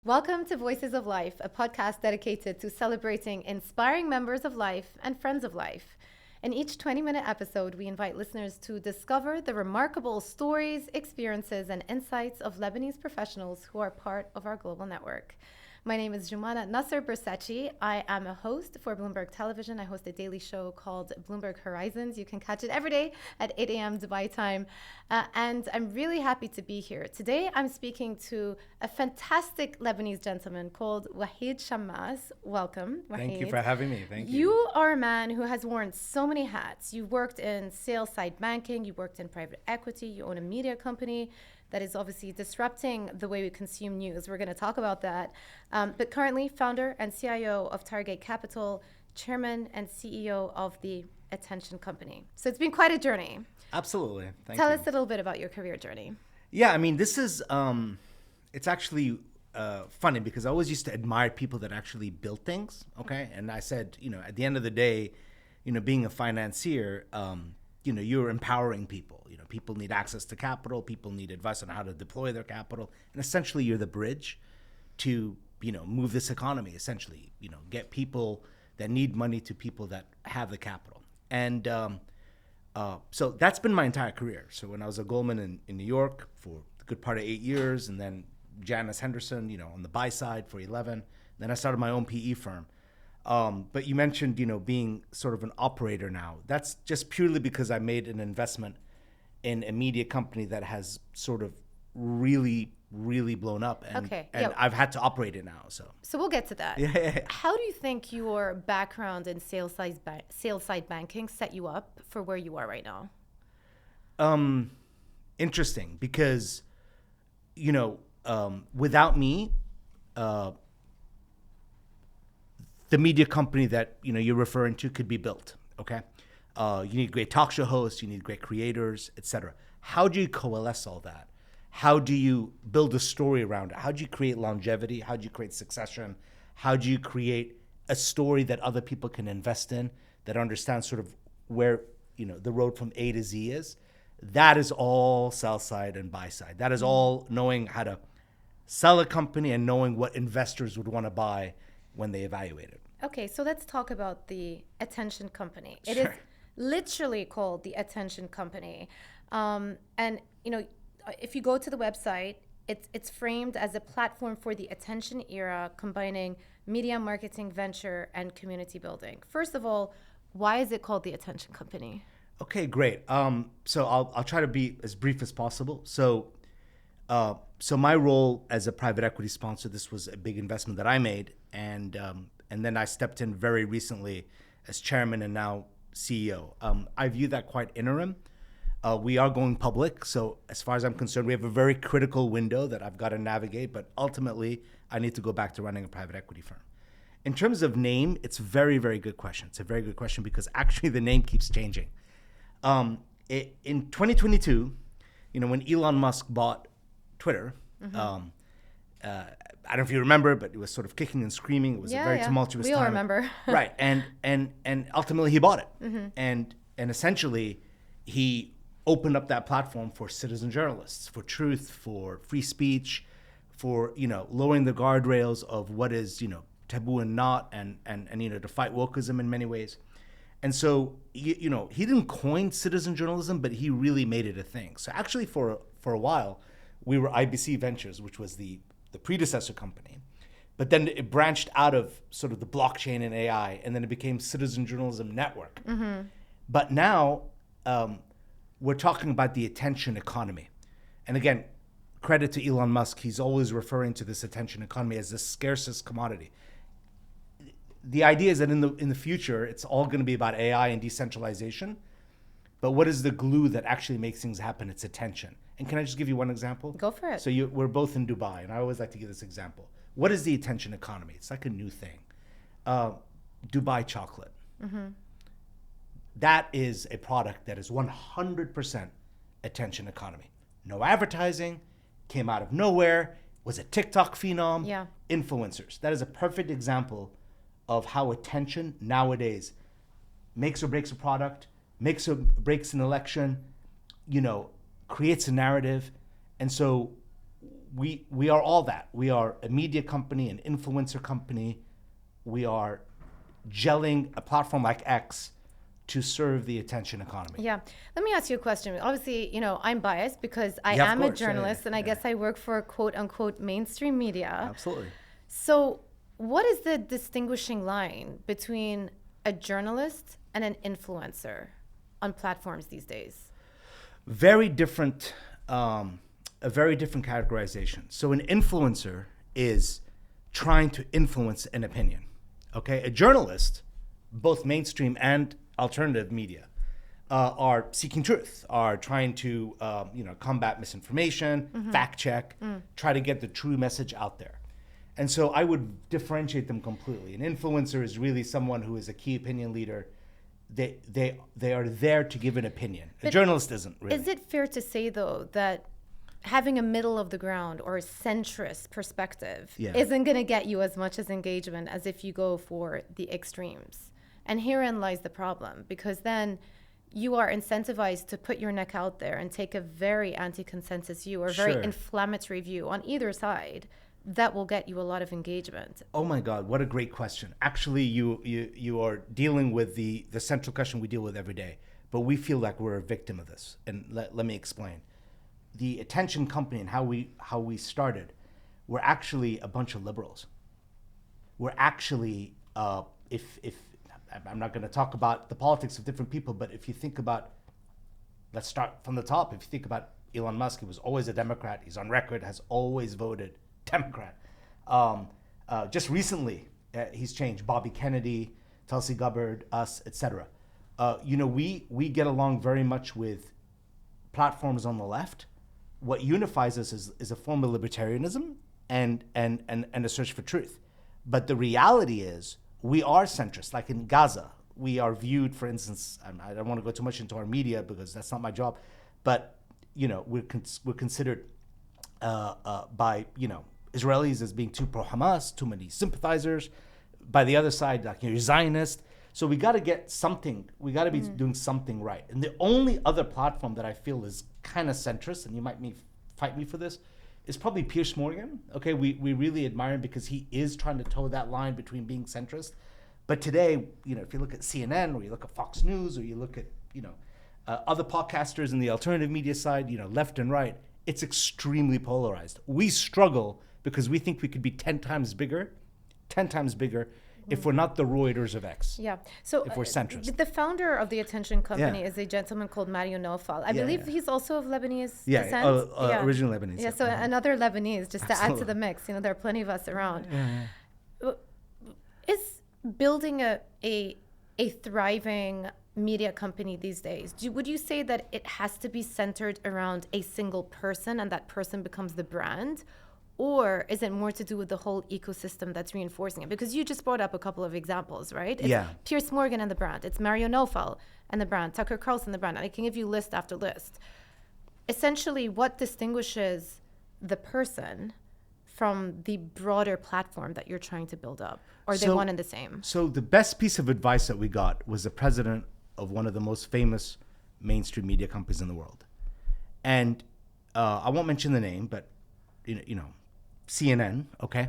Welcome to Voices of Life, a podcast dedicated to celebrating inspiring members of life and friends of life. In each 20-minute episode, we invite listeners to discover the remarkable stories, experiences, and insights of Lebanese professionals who are part of our global network. My name is Jumana Nasser Bersachi. I am a host for Bloomberg Television. I host a daily show called Bloomberg Horizons. You can catch it every day at 8 a.m. Dubai time. And I'm really happy to be here. Today, I'm speaking to a fantastic Lebanese gentleman called Wahid Shammas. Welcome, Wahid. Thank you for having me. Thank you. You are a man who has worn so many hats. You worked in sales-side banking. You worked in private equity. You own a media company that is obviously disrupting the way we consume news. We're going to talk about that. But currently, founder and CIO of Target Capital, chairman and CEO of the Attention Company. So it's been quite a journey. Absolutely. Tell us a little bit about your career journey. Yeah, I mean, this is, it's actually funny because I always used to admire people that actually built things, okay? And I said, at the end of the day, being a financier, you're empowering people. People need access to capital. People need advice on how to deploy their capital. And essentially, you're the bridge to, move this economy, essentially, get people that need money to people that have the capital. And so that's been my entire career. So when I was at Goldman in New York for a good part of 8 years, and then Janus Henderson, on the buy side for 11, then I started my own PE firm. But you mentioned, being sort of an operator now. That's just purely because I made an investment in a media company that has sort of really blown up. And, I've had to operate it now. So we'll get to that. Yeah. How do you think your background in sales-side banking set you up for where you are right now? Interesting, because, without me, the media company that you're referring to could be built. Okay, you need great talk show hosts, you need great creators, etc. How do you coalesce all that? How do you build a story around it? How do you create longevity? How do you create succession? How do you create a story that other people can invest in, that understands sort of where the road from A to Z is? That is all sell side and buy side. That is all knowing how to sell a company and knowing what investors would want to buy when they evaluate it. Okay, so let's talk about the Attention Company. It Sure. is literally called the Attention Company. And, if you go to the website, it's framed as a platform for the attention era, combining media marketing, venture, and community building. First of all, why is it called the Attention Company? Okay, great. So I'll try to be as brief as possible. So my role as a private equity sponsor, this was a big investment that I made, and then I stepped in very recently as chairman and now CEO. I view that quite interim. We are going public, so as far as I'm concerned, we have a very critical window that I've got to navigate, but ultimately, I need to go back to running a private equity firm. In terms of name, it's a very, very good question. It's a very good question because actually the name keeps changing. In 2022, when Elon Musk bought Twitter, I don't know if you remember, but it was sort of kicking and screaming. It was a very tumultuous time. We all remember. Right, and ultimately he bought it, and essentially he opened up that platform for citizen journalists, for truth, for free speech, for lowering the guardrails of what is taboo and not, and to fight wokeism in many ways. And so he didn't coin citizen journalism, but he really made it a thing. So actually for a while we were IBC Ventures, which was the predecessor company, but then it branched out of sort of the blockchain and AI, and then it became Citizen Journalism Network. But now we're talking about the attention economy. And again, credit to Elon Musk, he's always referring to this attention economy as the scarcest commodity. The idea is that in the future, it's all going to be about AI and decentralization. But what is the glue that actually makes things happen? It's attention. And can I just give you one example? Go for it. So we're both in Dubai, and I always like to give this example. What is the attention economy? It's like a new thing. Dubai chocolate. That is a product that is 100% attention economy. No advertising, came out of nowhere, was a TikTok phenom, influencers. That is a perfect example of how attention nowadays makes or breaks a product, makes or breaks an election, creates a narrative. And so we are all that. We are a media company, an influencer company. We are gelling a platform like X to serve the attention economy. Yeah. Let me ask you a question. Obviously, I'm biased because I Yeah, of am a course. Yeah, journalist yeah, and I yeah. guess I work for quote unquote mainstream media. Absolutely. So, what is the distinguishing line between a journalist and an influencer on platforms these days? Very different, a very different categorization. So an influencer is trying to influence an opinion. Okay, a journalist, both mainstream and alternative media, are seeking truth, are trying to combat misinformation, fact check, try to get the true message out there. And so I would differentiate them completely. An influencer is really someone who is a key opinion leader. They are there to give an opinion. A journalist isn't really. Is it fair to say, though, that having a middle of the ground or a centrist perspective isn't going to get you as much as engagement as if you go for the extremes? And herein lies the problem, because then you are incentivized to put your neck out there and take a very anti-consensus view or very inflammatory view on either side that will get you a lot of engagement. Oh my God, what a great question. Actually, you are dealing with the central question we deal with every day, but we feel like we're a victim of this. And let me explain. The attention company and how we started, we're actually a bunch of liberals. We're actually, if I'm not going to talk about the politics of different people, but if you think about, let's start from the top. If you think about Elon Musk, he was always a Democrat. He's on record, has always voted Democrat. Just recently, he's changed. Bobby Kennedy, Tulsi Gabbard, us, etc. We get along very much with platforms on the left. What unifies us is a form of libertarianism and a search for truth. But the reality is we are centrist. Like in Gaza, we are viewed, for instance, I don't want to go too much into our media because that's not my job, but we're considered by Israelis as being too pro-Hamas, too many sympathizers. By the other side, like you're Zionist. So we got to get something. We got to be doing something right. And the only other platform that I feel is kind of centrist, and you might fight me for this, is probably Piers Morgan. Okay, we really admire him because he is trying to toe that line between being centrist. But today, if you look at CNN or you look at Fox News or you look at other podcasters in the alternative media side, left and right, it's extremely polarized. We struggle because we think we could be 10 times bigger, if we're not the Reuters of X. Yeah. So if we're centrist. The founder of the Attention Company is a gentleman called Mario Nawfal. I believe he's also of Lebanese descent. Original Lebanese. Yeah, so another Lebanese, just to add to the mix. There are plenty of us around. Is building a thriving media company these days, would you say that it has to be centered around a single person and that person becomes the brand? Or is it more to do with the whole ecosystem that's reinforcing it? Because you just brought up a couple of examples, right? It's Piers Morgan and the brand. It's Mario Nawfal and the brand. Tucker Carlson, the brand. And I can give you list after list. Essentially, what distinguishes the person from the broader platform that you're trying to build up? Or are they one and the same? So the best piece of advice that we got was the president of one of the most famous mainstream media companies in the world. And I won't mention the name, but CNN, okay,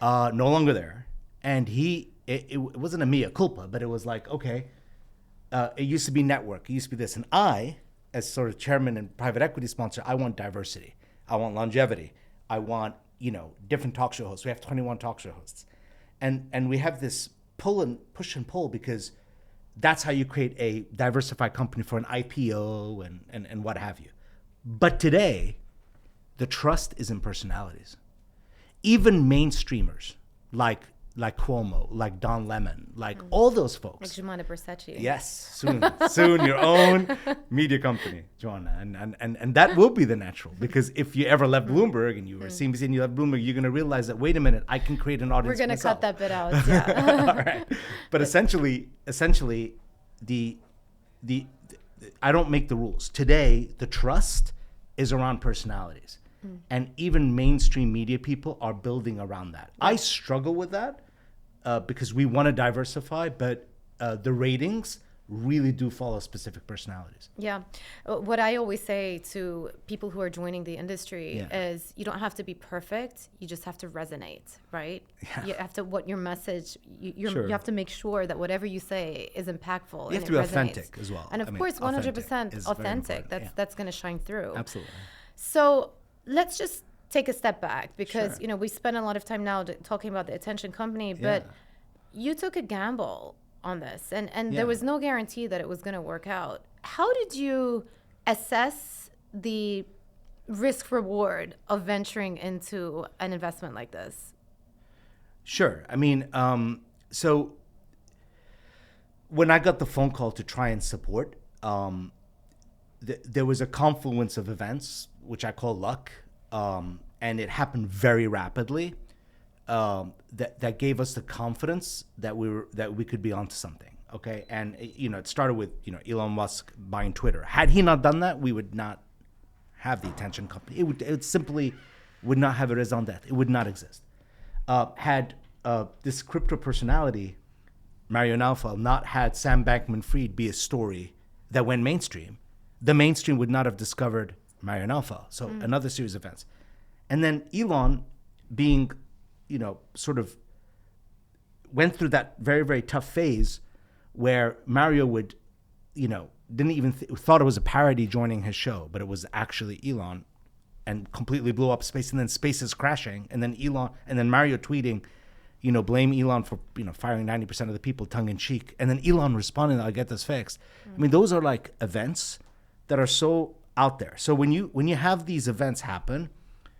no longer there. And it wasn't a mea culpa, but it was like, okay, it used to be network, it used to be this. And I, as sort of chairman and private equity sponsor, I want diversity. I want longevity. I want, different talk show hosts. We have 21 talk show hosts. And we have this push and pull because that's how you create a diversified company for an IPO and what have you. But today, the trust is in personalities. Even mainstreamers like Cuomo, like Don Lemon, like all those folks. Like Giovanna Bersace. Yes, soon your own media company, Joanna, and that will be the natural, because if you ever left Bloomberg and you were CNBC and you left Bloomberg, you're going to realize that, wait a minute, I can create an audience. We're going to cut that bit out. Yeah. All right, but essentially, the I don't make the rules today. The trust is around personalities. And even mainstream media people are building around that. I struggle with that because we want to diversify, but the ratings really do follow specific personalities. Yeah. What I always say to people who are joining the industry Yeah. is you don't have to be perfect. You just have to resonate, right? Yeah. You have to, what your message, Sure. you have to make sure that whatever you say is impactful. You and have to it be resonates. authentic as well. And of I mean, course, 100% is very authentic. important. That's going to shine through. Absolutely. So let's just take a step back because, Sure. you know, we spend a lot of time now talking about the attention company, but Yeah. you took a gamble on this and Yeah. there was no guarantee that it was going to work out. How did you assess the risk reward of venturing into an investment like this? Sure. I mean, so when I got the phone call to try and support, there was a confluence of events, which I call luck, and it happened very rapidly. That gave us the confidence that we could be onto something. Okay, and it started with Elon Musk buying Twitter. Had he not done that, we would not have the attention company. It simply would not have a raison d'être. It would not exist. Had this crypto personality, Mario Naufal, not had Sam Bankman-Fried be a story that went mainstream, the mainstream would not have discovered Mario Naufal. So another series of events, and then Elon, being, sort of went through that very, very tough phase where Mario would, didn't even thought it was a parody joining his show, but it was actually Elon, and completely blew up Space. And then Space is crashing, and then Mario tweeting, blame Elon for firing 90% of the people, tongue in cheek, and then Elon responding, "I'll get this fixed." I mean, those are like events that are so out there. So when you have these events happen,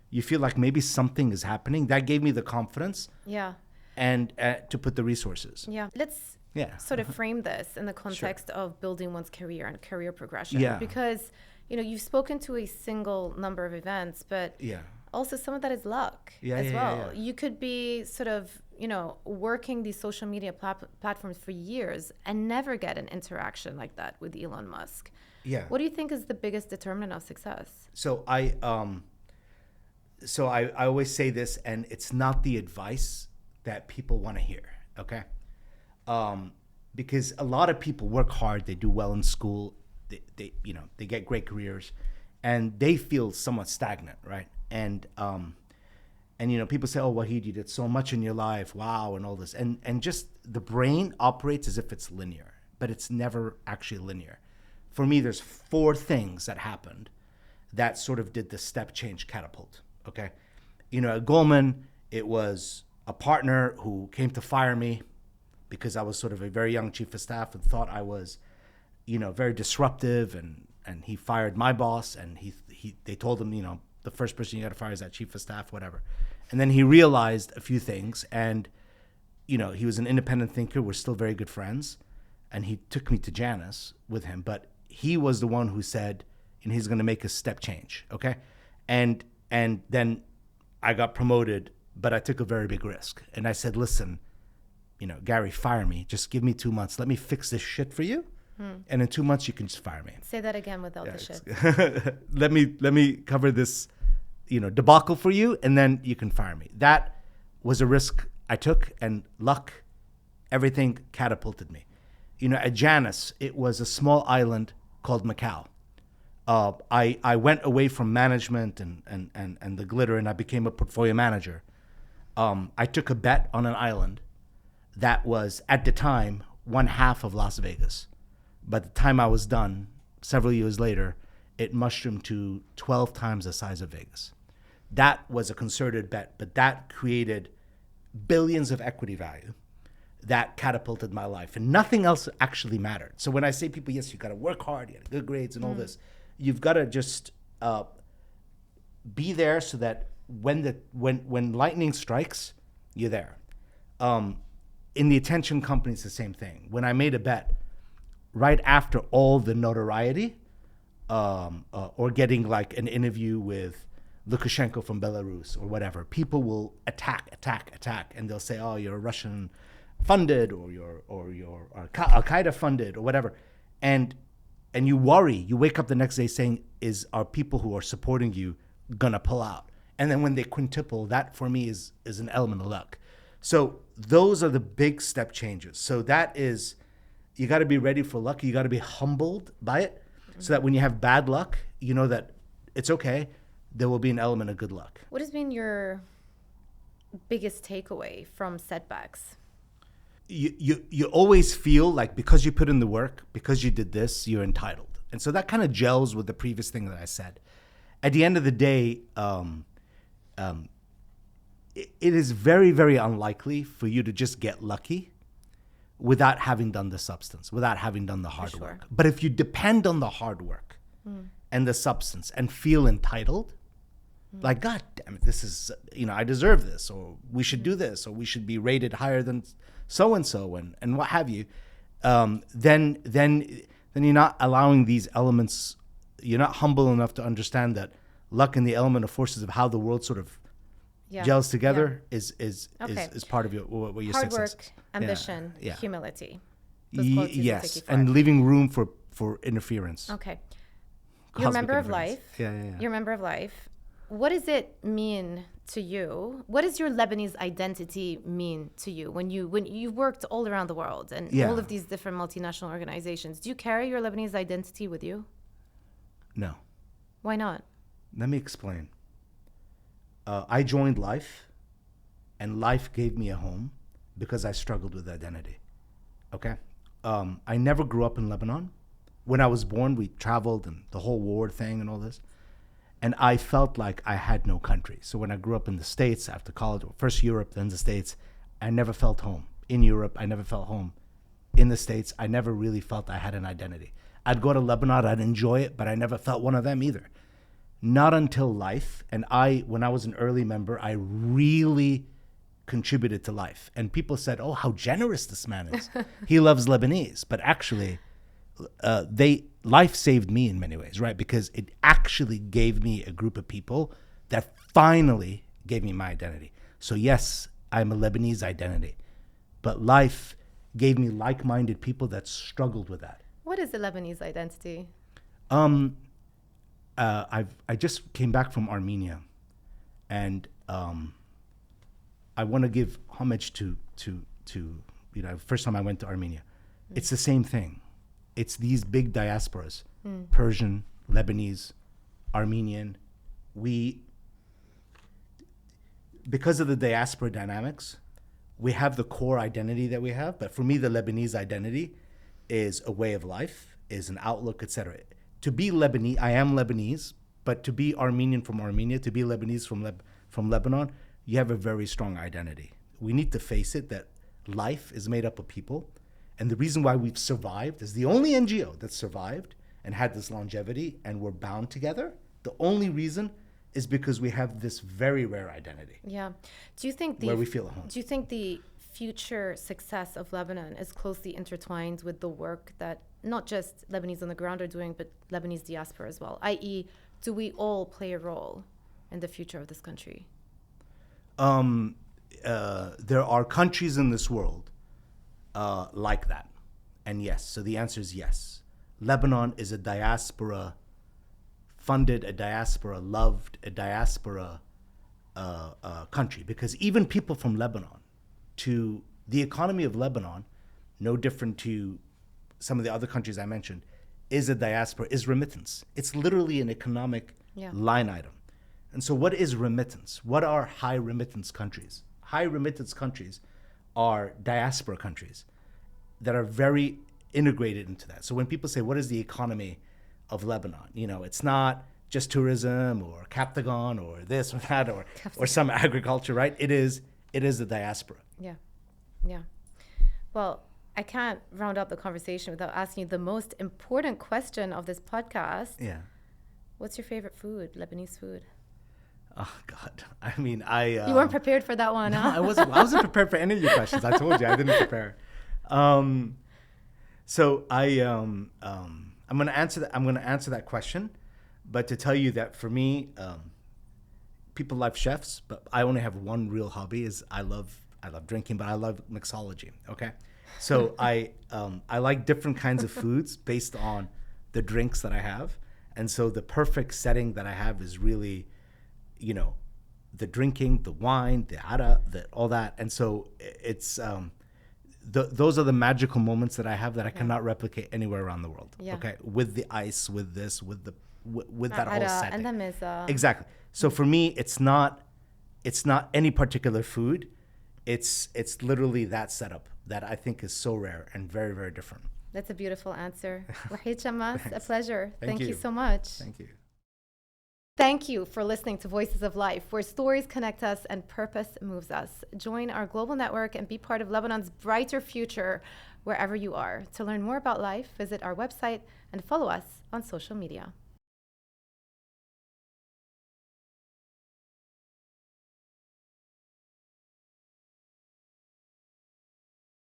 you feel like maybe something is happening. That gave me the confidence. Yeah. And to put the resources. Yeah. Let's sort of frame this in the context of building one's career and career progression. Yeah. Because, you've spoken to a single number of events, but also some of that is luck as well. You could be sort of, working these social media platforms for years and never get an interaction like that with Elon Musk. Yeah. What do you think is the biggest determinant of success? So I always say this, and it's not the advice that people want to hear, okay? Because a lot of people work hard, they do well in school, they get great careers, and they feel somewhat stagnant, right? And people say, "Oh, Wahid, you did so much in your life, wow," and all this, and just the brain operates as if it's linear, but it's never actually linear. For me, there's 4 things that happened that sort of did the step change catapult. Okay, at Goldman, it was a partner who came to fire me because I was sort of a very young chief of staff and thought I was, very disruptive, and he fired my boss, and they told him, the first person you got to fire is that chief of staff, whatever. And then he realized a few things, and he was an independent thinker. We're still very good friends, and he took me to Janus with him, but he was the one who said, and he's going to make a step change. Okay, and then I got promoted, but I took a very big risk. And I said, "Listen, Gary, fire me. Just give me 2 months. Let me fix this shit for you. And in 2 months, you can just fire me." Say that again without the shit. let me cover this, debacle for you, and then you can fire me. That was a risk I took, and luck, everything catapulted me. At Janus, it was a small island called Macau. I went away from management and the glitter, and I became a portfolio manager. I took a bet on an island that was, at the time, 1/2 of Las Vegas. By the time I was done, several years later, it mushroomed to 12 times the size of Vegas. That was a concerted bet, but that created billions of equity value that catapulted my life, and nothing else actually mattered. So when I say people, yes, you got to work hard, you got good grades and all this, you've got to just be there so that when lightning strikes, you're there. In the attention company, it's the same thing. When I made a bet, right after all the notoriety, or getting like an interview with Lukashenko from Belarus or whatever, people will attack, and they'll say, "Oh, you're Russian funded, or you're Al Qaeda funded, or whatever," and you worry. You wake up the next day saying, "Are people who are supporting you gonna pull out?" And then when they quintuple, that for me is an element of luck. So those are the big step changes. So that is, you got to be ready for luck. You got to be humbled by it, so that when you have bad luck, you know that it's okay. There will be an element of good luck. What has been your biggest takeaway from setbacks? You always feel like because you put in the work, because you did this, you're entitled. And so that kind of gels with the previous thing that I said. At the end of the day, it is very, very unlikely for you to just get lucky without having done the substance, without having done the hard work. But if you depend on the hard work and the substance and feel entitled, like, God damn it, this is, I deserve this, or we should do this, or we should be rated higher than so-and-so, and what have you, then you're not allowing these elements, you're not humble enough to understand that luck and the element of forces of how the world sort of gels together is part of what your hard success work, is. ambition, Yeah. humility. Those qualities will take Yes, you far. and leaving room for interference. Okay. You're a Cosmic member of interference. life. Yeah. You're a member of life. What does it mean to you? What does your Lebanese identity mean to you when you worked all around the world and all of these different multinational organizations? Do you carry your Lebanese identity with you? No. Why not? Let me explain. I joined Life, and Life gave me a home because I struggled with identity. Okay? I never grew up in Lebanon. When I was born, we traveled and the whole war thing and all this. And I felt like I had no country. So when I grew up in the States after college, first Europe, then the States, I never felt home. In Europe, I never felt home. In the States, I never really felt I had an identity. I'd go to Lebanon, I'd enjoy it, but I never felt one of them either. Not until Life, and when I was an early member, I really contributed to Life. And people said, oh, how generous this man is. He loves Lebanese. But actually, Life saved me in many ways, right? Because it actually gave me a group of people that finally gave me my identity. So yes, I'm a Lebanese identity, but Life gave me like-minded people that struggled with that. What is the Lebanese identity? I just came back from Armenia, and I want to give homage to first time I went to Armenia. It's the same thing. It's these big diasporas, Persian, Lebanese, Armenian. Because of the diaspora dynamics, we have the core identity that we have. But for me, the Lebanese identity is a way of life, is an outlook, etc. To be Lebanese, I am Lebanese, but to be Armenian from Armenia, to be Lebanese from Lebanon, you have a very strong identity. We need to face it that Life is made up of people. And the reason why we've survived is the only NGO that survived and had this longevity and we're bound together. The only reason is because we have this very rare identity. Yeah. Do you think where we feel at home. Do you think the future success of Lebanon is closely intertwined with the work that not just Lebanese on the ground are doing, but Lebanese diaspora as well? I.e., do we all play a role in the future of this country? There are countries in this world like that. And yes, so the answer is yes. Lebanon is a diaspora funded, a diaspora loved, a diaspora country, because even people from Lebanon, to the economy of Lebanon, no different to some of the other countries I mentioned, is a diaspora, is remittance. It's literally an economic line item. And so what is remittance? What are high remittance countries? High remittance countries are diaspora countries that are very integrated into that. So when people say, what is the economy of Lebanon? It's not just tourism or Captagon or this or that or some agriculture, right? It is the diaspora. Yeah. Well, I can't round up the conversation without asking you the most important question of this podcast. Yeah. What's your favorite food, Lebanese food? Oh God! I mean, you weren't prepared for that one, no, huh? I wasn't prepared for any of your questions. I told you I didn't prepare. So I'm gonna answer that question, but to tell you that for me, people love chefs, but I only have one real hobby: is I love drinking, but I love mixology. Okay, so I like different kinds of foods based on the drinks that I have, and so the perfect setting that I have is really, the drinking, the wine, the ara, all that. And so it's those are the magical moments that I have that I cannot replicate anywhere around the world. Yeah. Okay, with the ice, with this, with that whole setting. And Exactly. So for me, it's not any particular food. It's literally that setup that I think is so rare and very, very different. That's a beautiful answer. Wahid Shammas, a pleasure. Thank you you so much. Thank you. Thank you for listening to Voices of Life, where stories connect us and purpose moves us. Join our global network and be part of Lebanon's brighter future wherever you are. To learn more about life, visit our website and follow us on social media.